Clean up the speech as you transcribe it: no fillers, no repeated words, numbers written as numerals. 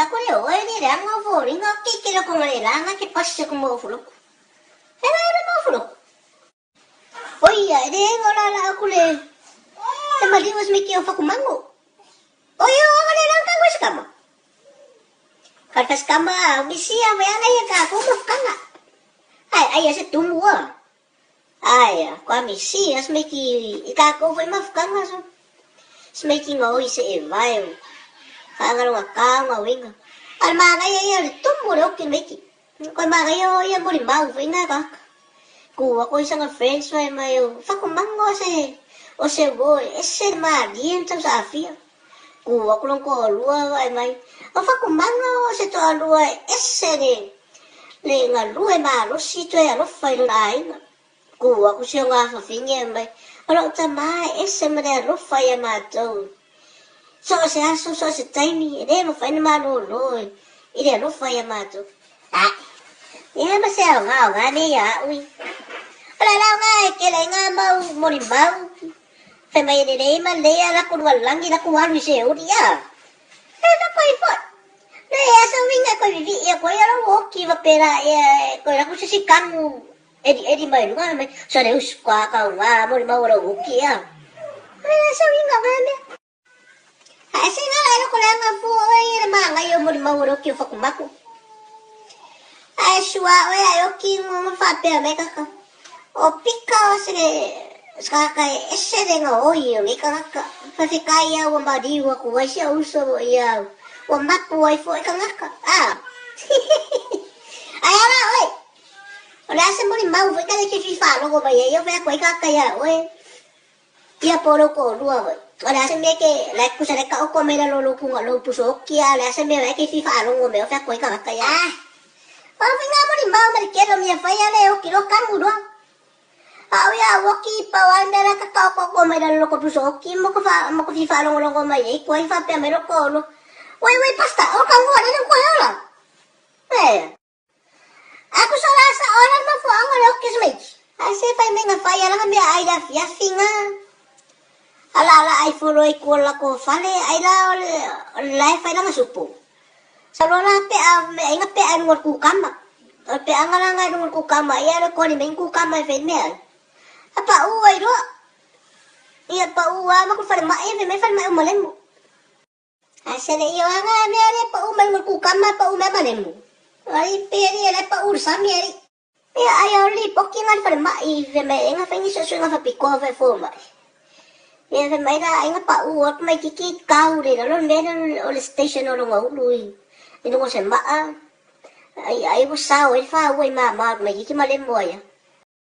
Ako le o ni rang o fo ring o ki kilo ko le rang ki pasya ko mo fulo. Era mo fulo. Oy ya de ngola la ako le. Te maliwas mi ki o fa kumango. Oy o le rang ka wis kama. Kartas kama misia me ana ya ka ko mo kanga. Ay ase tumwa. Ay kwa misia me ki ka ko foi ma kanga so. Smeki ngoi se e vai. Kanga nga kanga winga. Al mga ya tumbo le okin meki. Ko mga ya mo ri mau winga ka. Kuha ko isang friends may mayo. Fa kumango se o se boy ese ma dien sa afia. Kuha ko lang ko lua ay may. O fa kumango se to lua ese le nga lua ma lo si to ya lo fai lai. Kuha ko siya nga fa finya may. Alo tama ese ma de lo fai ma to. So se taimi ide mo fai ma lo lo. Ide lo fai ma to. Ah. Ya ma se nga ni ya ui. Ala la nga ke la nga mau mori mau. Fe mai de ma le ala ku walang ina ku walu se o dia. Na ko ifo. Na ya so winga ko vivi ya ko ya ro ki va pera ya ko la ku si kamu. Edi mai lu nga mai so de us kwa ka wa mori mau ro ki ya. Na so winga nga me. Ase nga la ko la nga fu ya ma nga yo mori mau ro ki fa ku maku. Ai shua o ya yo ki mo fa pe me ka ka. O pika o se skaka ese de nga o yo me ka ka. Fa se kai ya o ma di wa ku wa sia uso ya. O ma ku ai fo ka ka. Ah. Ai ala oi. Ora se mo ni mau fo ka ke fi fa lo go ba ye yo fa ko ka ya oi. Ya poro ko lu oi. Ora se me ke la ku se ka o ko me la lo ku nga lo pu so ki ya la se me va ke fi fa lo go me fa ko ka ya. Ah. Vinga mo ni mau me quiero mi fa ya le o kilo kan mu do. Au ya woki pa wa ndera ka ka ko me lo ko pu so ki mo ko fi fa lo ko ma ye ko fa pe me lo ko lo. Wei pasta o kan go ni ko ya la. Aku salah sa orang ma fo ang lo ki smej. Ai se fa me nga fa ya la me ai da fia finga. Ala ai fo lo ko la ko fa le ai la fa la supo. Salona pe me inga pe ang ku kama. Pe ang nga ngor ku kama ya ko ni men ku kama fe me. Apa uai do? Iya pa uwa ma ko fa ma e me fa ma umolen mo. Asale yo nga me ale pa umal ngor ku kama pa uma malen mo. Ai peri ale pa ursa mi ari. Ya ayo li pokingan fa ma i fe me nga fa ni so nga fa piko fa fo ma. Ya fe mai da inga pa uwa mai kiki kau de lo me o station o lo lui. Ino ko se ma ai wo sao e fa we ma mai kiki malen mo ya.